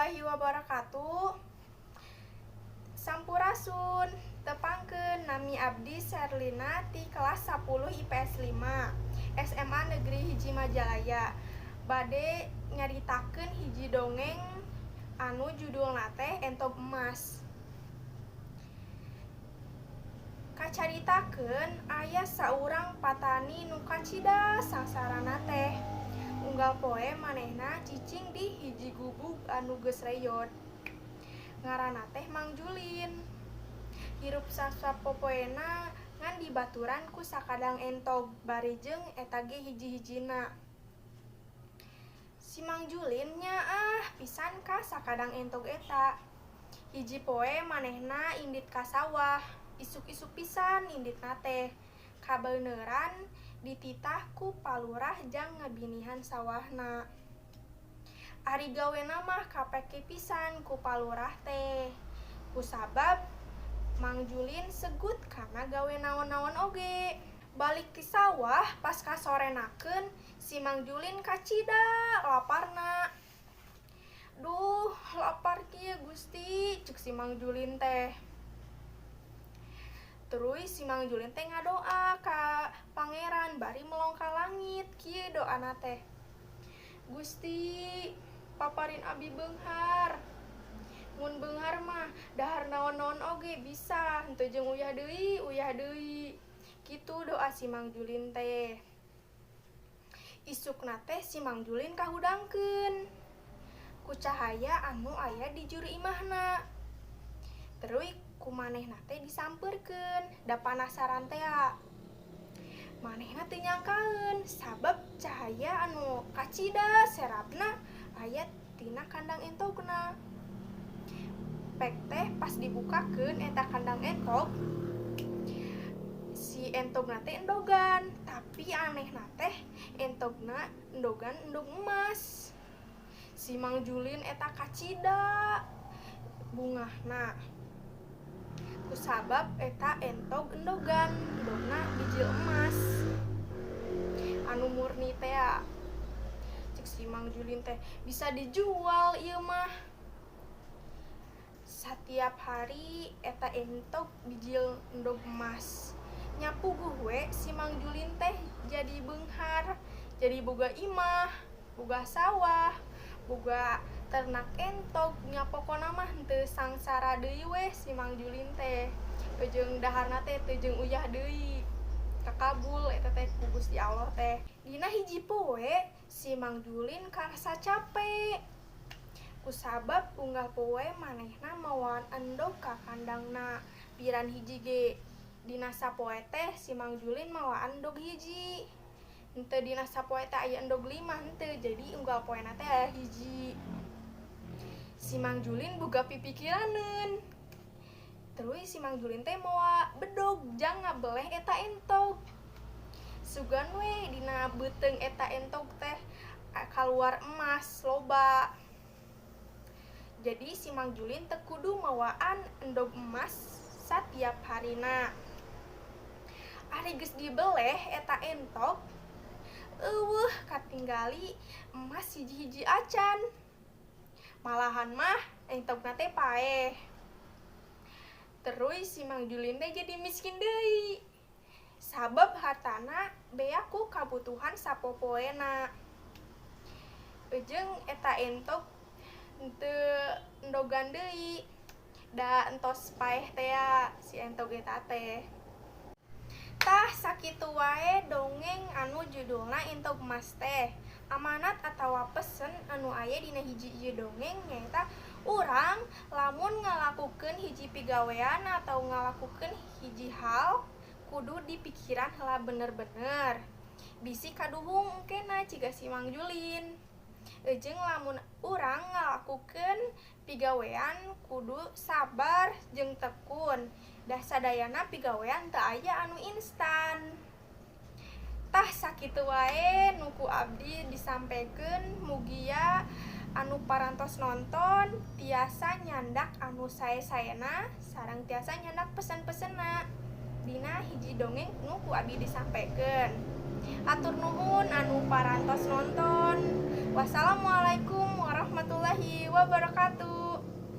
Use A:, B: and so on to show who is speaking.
A: warahmatullahi wabarakatuh. Sampurasun, tepangkeun nami abdi Sherlina ti kelas 10 IPS 5 SMA Negeri Hiji Majalaya. Bade nyaritakeun hiji dongeng anu judulna teh Entog Emas. Kacaritakeun aya saurang patani nu kacida sangsarana teh. Unggal poe manehna cicing di hiji gubuk anu geus reyot. Ngaranna teh Mang Julin. Hirup sapopoena ngan dibaturan ku sakadang entog barijeng eta ge hiji-hijina. Si Mang Julin nyaah pisan ka sakadang entog eta. Hiji poe manehna indit ka sawah, isuk-isuk pisan inditna teh. Kabeneran dititah ku palurah jang ngabinihan sawahna. Ari gawena mah kapeke pisan ku palurah teh. Kusabab Mang Julin segut kana gawe naon-naon oge. Balik ti sawah pas kasorenakeun si Mang Julin kacida laparna. Duh, lapar kieu Gusti, cek si Mang Julin teh. Terus si Mang Julin teh ngadoa ka pangeran bari melong ka langit. Kieu doana teh. Gusti, paparin abi beunghar. Mun beunghar mah dahar naon-naon oge bisa, henteu jeung uyah deui. Kitu doa si Mang Julin teh. Isukna teh si Mang Julin kahudangkeun ku cahaya anu aya di juru imahna. Terus kumanehna teh disampeurkeun, da panasaran teh. Manehna teu nyangkaeun sabab cahaya anu kacida serapna aya tina kandang entogna. Pek teh pas dibukakeun eta kandang entog, si entogna teh endogan, tapi anehna teh entogna endogan endog emas. Si Mang Julin eta kacida bungahna. Kusabab eta entog endogan, endogna bijil emas. Anu murni teh cek si Mang Julin teh bisa dijual ieu mah. Satiap hari eta entog bijil endog emas. Nyapuguh we si Mang Julin teh jadi beunghar, jadi boga imah, boga sawah, boga ternak entog. Nya pokona mah henteu sangsara deui we si Mang Julin teh. Teu jeung daharna teh teu jeung uyah deui. Kakabul eta teh ku Gusti Allah teh. Dina hiji poe si Mang Julin karasa capek. Kusabab unggal poe manehna mawaan endog ka kandangna piran hiji ge. Dina sapoe teh si Mang Julin mawaan endog hiji. Henteu dina sapoe teh aya endog 5 henteu, jadi unggal poena teh aya hiji. Si Mang Julin boga pipikiraneun. Terus si Mang Julin teh moal bedog jang ngabeleh eta entog. Sugan we dina beuteung eta entog teh kaluar emas loba. Jadi si Mang Julin teu kudu mawaan endog emas satiap harina. Ari geus dibeleh eta entog, eueuh katinggali emas hiji-hiji acan. Malahan mah entogna teh paeh. Terus si Mang Julin teh jadi miskin deui. Sabab hartana bea ku kabutuhan sapopoena. Ujung eta entog henteu endogan deui. Da entos paeh teh si entog eta teh. Tah sakitu wae dongeng anu judulna Entog Emas teh. Amanat atawa pesen anu aya dina hiji ieu dongeng nyaeta urang lamun ngalakukeun hiji pigawean atau ngalakukeun hiji hal kudu dipikiran heula bener-bener. Bisi kaduhung engkena ciga si Mang Julin. Ejeng lamun urang ngalakukeun pigawean kudu sabar jeung tekun. Dah sadayana pigawean teu aya anu instan. Tah sakitu wae nu ku abdi disampekeun. Mugia anu parantos nonton tiasa nyandak anu sae-saena sareng tiasa nyandak pesen-pesenna dina hiji dongeng nu ku abdi disampekeun. Atur nuhun anu parantos nonton. Wassalamualaikum warahmatullahi wabarakatuh. wabarakatuh.